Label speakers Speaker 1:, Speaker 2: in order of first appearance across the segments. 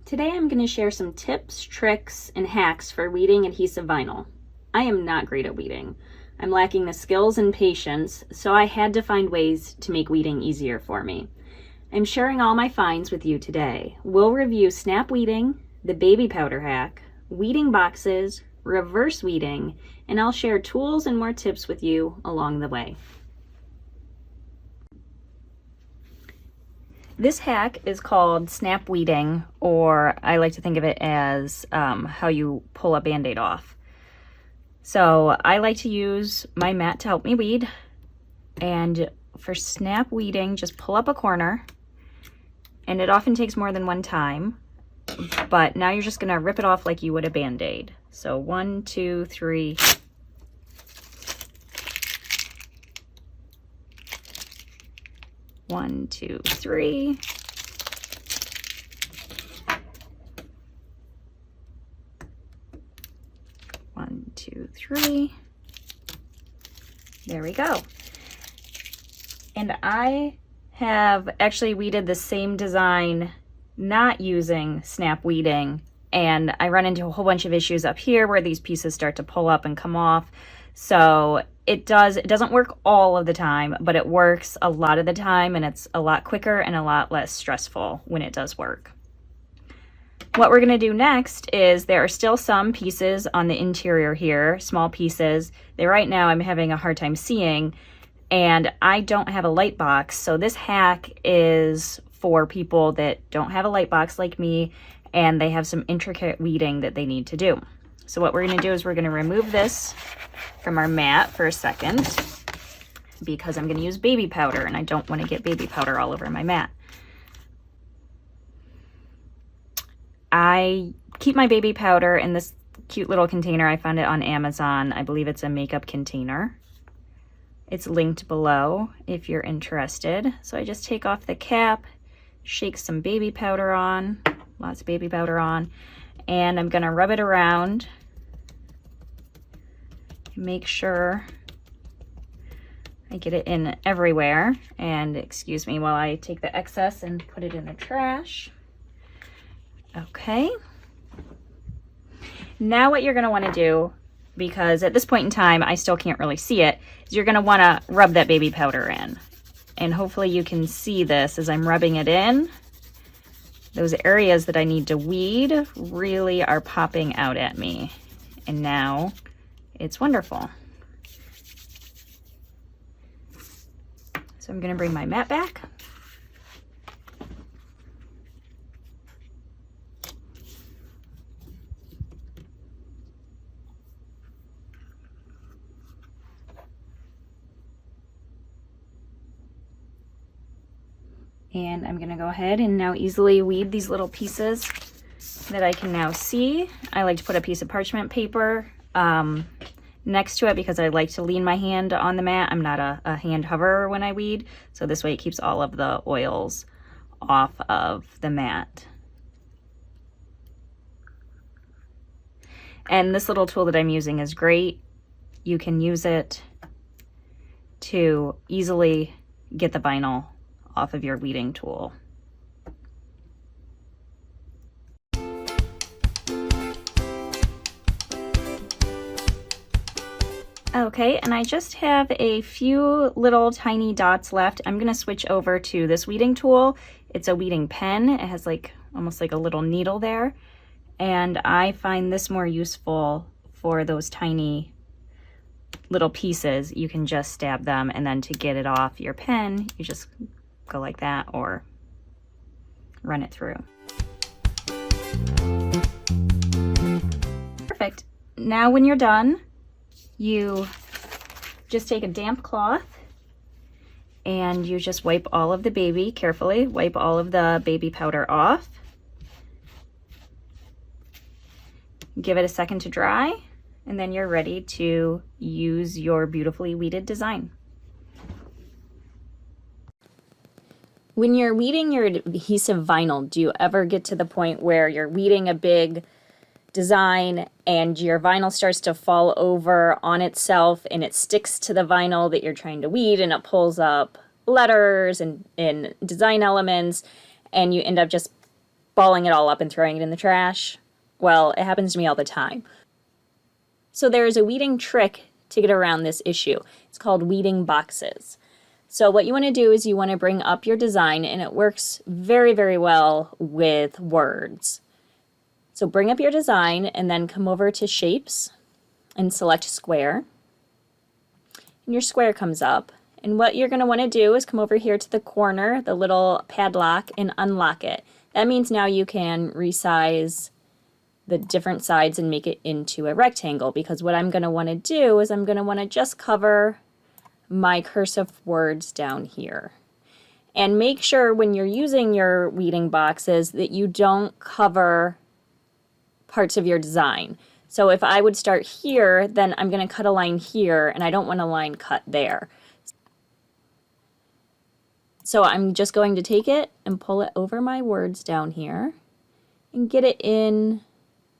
Speaker 1: Today I'm going to share some tips, tricks, and hacks for weeding adhesive vinyl. I am not great at weeding. I'm lacking the skills and patience, so I had to find ways to make weeding easier for me. I'm sharing all my finds with you today. We'll review snap weeding, the baby powder hack, weeding boxes, reverse weeding, and I'll share tools and more tips with you along the way. This hack is called snap weeding, or I like to think of it as how you pull a Band-Aid off. So I like to use my mat to help me weed, and for snap weeding, just pull up a corner, and it often takes more than one time, but now you're just gonna rip it off like you would a Band-Aid. So 1, 2, 3. 1, 2, 3. One, two, three. There we go. And I have actually weeded the same design not using snap weeding, and I run into a whole bunch of issues up here where these pieces start to pull up and come off. So it doesn't work all of the time, but it works a lot of the time, and it's a lot quicker and a lot less stressful when it does work. What we're gonna do next is there are still some pieces on the interior here, small pieces, that right now I'm having a hard time seeing, and I don't have a light box. So this hack is for people that don't have a light box like me, and they have some intricate weeding that they need to do. So what we're gonna do is we're gonna remove this from our mat for a second because I'm gonna use baby powder and I don't wanna get baby powder all over my mat. I keep my baby powder in this cute little container. I found it on Amazon. I believe it's a makeup container. It's linked below if you're interested. So I just take off the cap, shake some baby powder on, lots of baby powder on, and I'm gonna rub it around. Make sure I get it in everywhere, and excuse me while I take the excess and put it in the trash. Okay. Now what you're gonna wanna do, because at this point in time I still can't really see it, is you're gonna wanna rub that baby powder in. And hopefully you can see this as I'm rubbing it in. Those areas that I need to weed really are popping out at me. And now it's wonderful. So I'm gonna bring my mat back. And I'm gonna go ahead and now easily weed these little pieces that I can now see. I like to put a piece of parchment paper next to it because I like to lean my hand on the mat. I'm not a hand hoverer when I weed, so this way it keeps all of the oils off of the mat. And this little tool that I'm using is great. You can use it to easily get the vinyl off of your weeding tool. Okay, and I just have a few little tiny dots left. I'm gonna switch over to this weeding tool. It's a weeding pen. It has like almost like a little needle there. And I find this more useful for those tiny little pieces. You can just stab them, and then to get it off your pen, you just go like that or run it through. Perfect. Now when you're done, you just take a damp cloth and you just wipe all of the carefully wipe all of the baby powder off. Give it a second to dry, and then you're ready to use your beautifully weeded design. When you're weeding your adhesive vinyl, do you ever get to the point where you're weeding a big design and your vinyl starts to fall over on itself and it sticks to the vinyl that you're trying to weed, and it pulls up letters and design elements, and you end up just balling it all up and throwing it in the trash. Well, it happens to me all the time. So there is a weeding trick to get around this issue. It's called weeding boxes. So what you want to do is you want to bring up your design, and it works very, very well with words. So bring up your design and then come over to Shapes and select Square. And your square comes up. And what you're going to want to do is come over here to the corner, the little padlock, and unlock it. That means now you can resize the different sides and make it into a rectangle, because what I'm going to want to do is I'm going to want to just cover my cursive words down here. And make sure when you're using your weeding boxes that you don't cover parts of your design. So if I would start here, then I'm going to cut a line here, and I don't want a line cut there. So I'm just going to take it and pull it over my words down here and get it in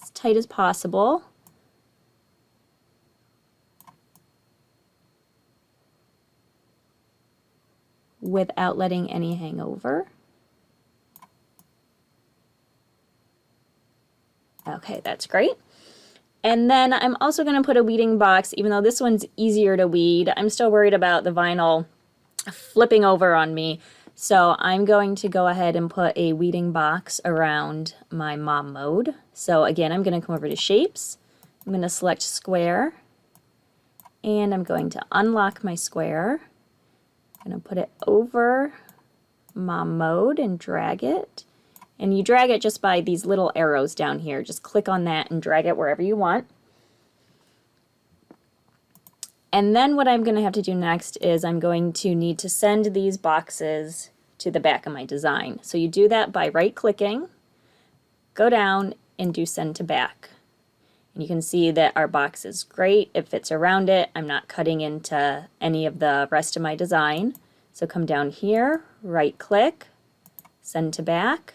Speaker 1: as tight as possible. Without letting any hang over. Okay, that's great. And then I'm also going to put a weeding box, even though this one's easier to weed. I'm still worried about the vinyl flipping over on me. So I'm going to go ahead and put a weeding box around my mom mode. So again, I'm going to come over to Shapes. I'm going to select Square. And I'm going to unlock my square. I'm going to put it over mom mode and drag it. And you drag it just by these little arrows down here. Just click on that and drag it wherever you want. And then what I'm going to have to do next is I'm going to need to send these boxes to the back of my design. So you do that by right-clicking, go down, and do Send to Back. And you can see that our box is great. It fits around it. I'm not cutting into any of the rest of my design. So come down here, right-click, Send to Back.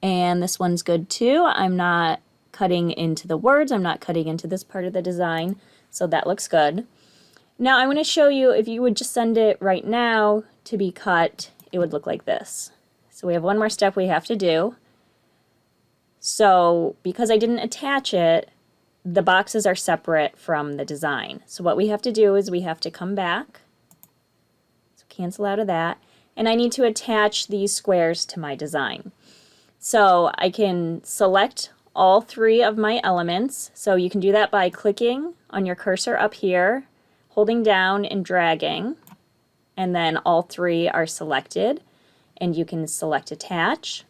Speaker 1: And this one's good too. I'm not cutting into the words. I'm not cutting into this part of the design. So that looks good. Now I want to show you, if you would just send it right now to be cut, it would look like this. So we have one more step we have to do. So because I didn't attach it, the boxes are separate from the design. So what we have to do is we have to come back. So cancel out of that. And I need to attach these squares to my design. So I can select all three of my elements. So you can do that by clicking on your cursor up here, holding down and dragging, and then all three are selected, and you can select attach.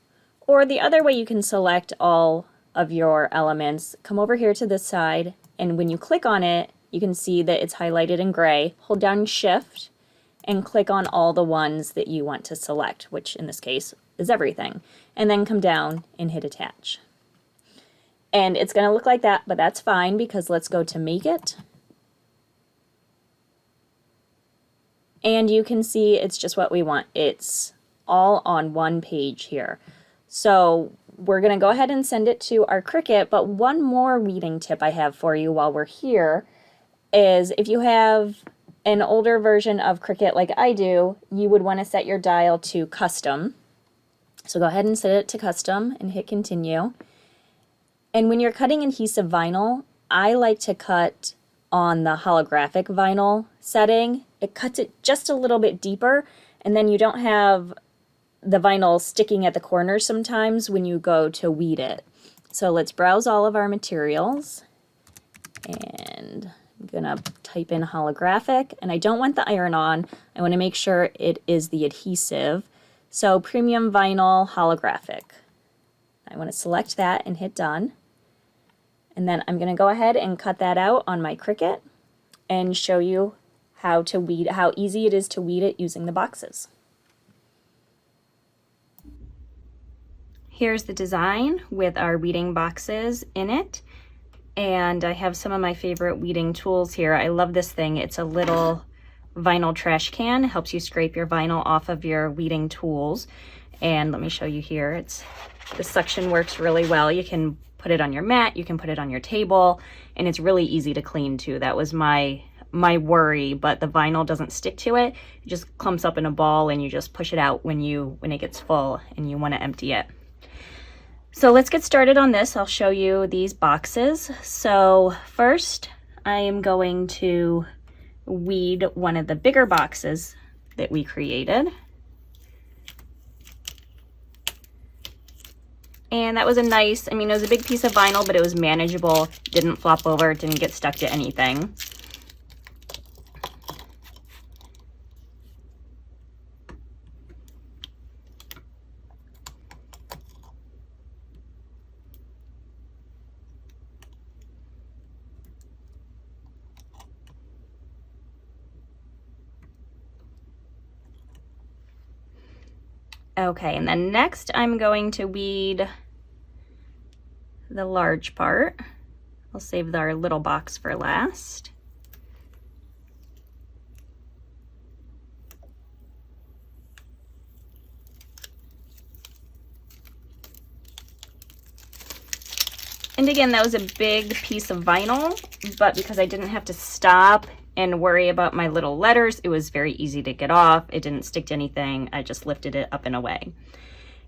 Speaker 1: Or the other way you can select all of your elements, come over here to this side, and when you click on it, you can see that it's highlighted in gray. Hold down Shift and click on all the ones that you want to select, which in this case is everything, and then come down and hit attach. And it's going to look like that, but that's fine, because let's go to Make It. And you can see it's just what we want. It's all on one page here. So we're going to go ahead and send it to our Cricut, but one more weeding tip I have for you while we're here is if you have an older version of Cricut like I do, you would want to set your dial to custom. So go ahead and set it to custom and hit continue. And when you're cutting adhesive vinyl, I like to cut on the holographic vinyl setting. It cuts it just a little bit deeper, and then you don't have the vinyl sticking at the corners sometimes when you go to weed it. So let's browse all of our materials, and I'm gonna type in holographic, and I don't want the iron on. I want to make sure it is the adhesive. So premium vinyl holographic. I want to select that and hit done. And then I'm going to go ahead and cut that out on my Cricut and show you how to weed, how easy it is to weed it using the boxes. Here's the design with our weeding boxes in it. And I have some of my favorite weeding tools here. I love this thing. It's a little vinyl trash can. It helps you scrape your vinyl off of your weeding tools. And let me show you here. The suction works really well. You can put it on your mat, you can put it on your table, and it's really easy to clean too. That was my worry, but the vinyl doesn't stick to it. It just clumps up in a ball, and you just push it out when it gets full and you want to empty it. So let's get started on this. I'll show you these boxes. So first I am going to weed one of the bigger boxes that we created. And that was a nice, I mean, it was a big piece of vinyl, but it was manageable. It didn't flop over, it didn't get stuck to anything. Okay, and then next I'm going to weed the large part. I'll save our little box for last. And again, that was a big piece of vinyl, but because I didn't have to stop and worry about my little letters, it was very easy to get off. It didn't stick to anything. I just lifted it up and away.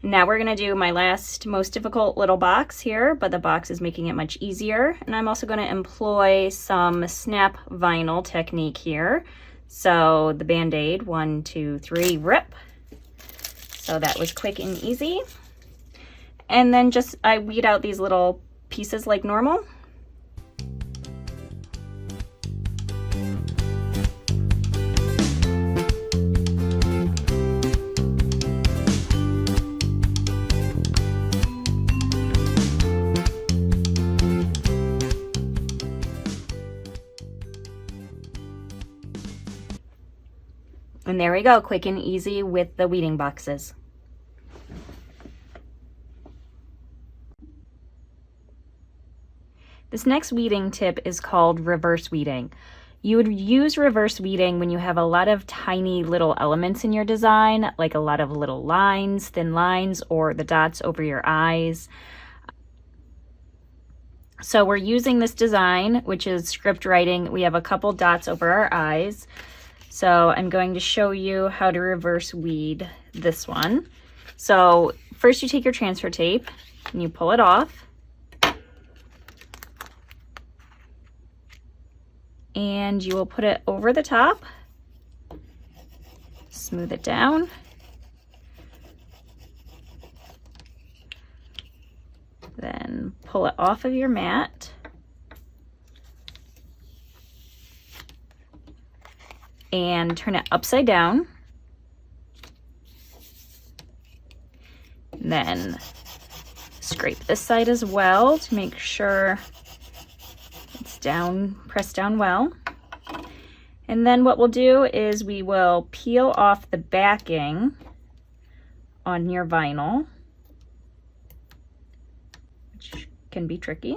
Speaker 1: Now we're gonna do my last, most difficult little box here, but the box is making it much easier. And I'm also gonna employ some snap vinyl technique here. So the Band-Aid, 1, 2, 3, rip. So that was quick and easy. And then just, I weed out these little pieces like normal. And there we go, quick and easy with the weeding boxes. This next weeding tip is called reverse weeding. You would use reverse weeding when you have a lot of tiny little elements in your design, like a lot of little lines, thin lines, or the dots over your eyes. So we're using this design, which is script writing. We have a couple dots over our eyes. So I'm going to show you how to reverse weed this one. So first you take your transfer tape and you pull it off. And you will put it over the top, smooth it down. Then pull it off of your mat. And turn it upside down. And then scrape this side as well to make sure it's down, pressed down well. And then what we'll do is we will peel off the backing on your vinyl, which can be tricky.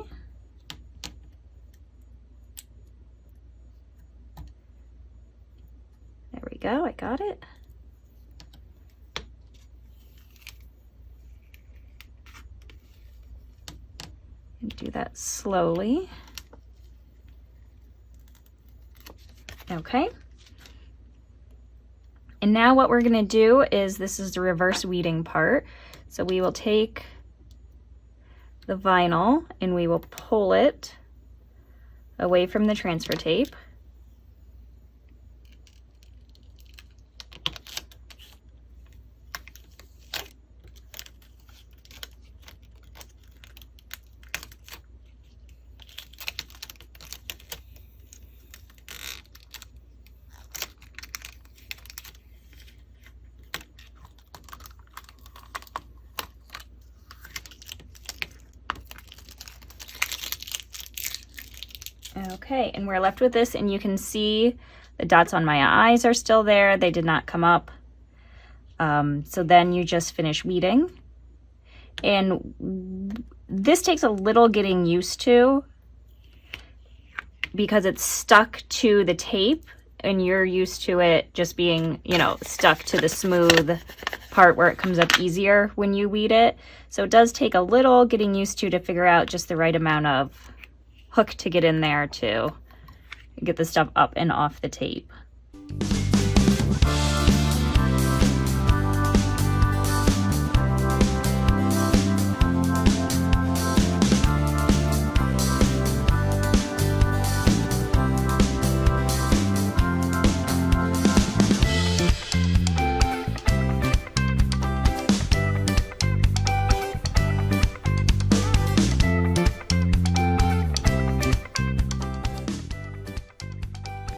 Speaker 1: There we go, I got it. And do that slowly. Okay. And now what we're gonna do is, this is the reverse weeding part. So we will take the vinyl and we will pull it away from the transfer tape. Okay, and we're left with this, and you can see the dots on my eyes are still there. They did not come up. So then you just finish weeding. And this takes a little getting used to because it's stuck to the tape and you're used to it just being, you know, stuck to the smooth part where it comes up easier when you weed it. So it does take a little getting used to figure out just the right amount of hook to get in there to get the stuff up and off the tape.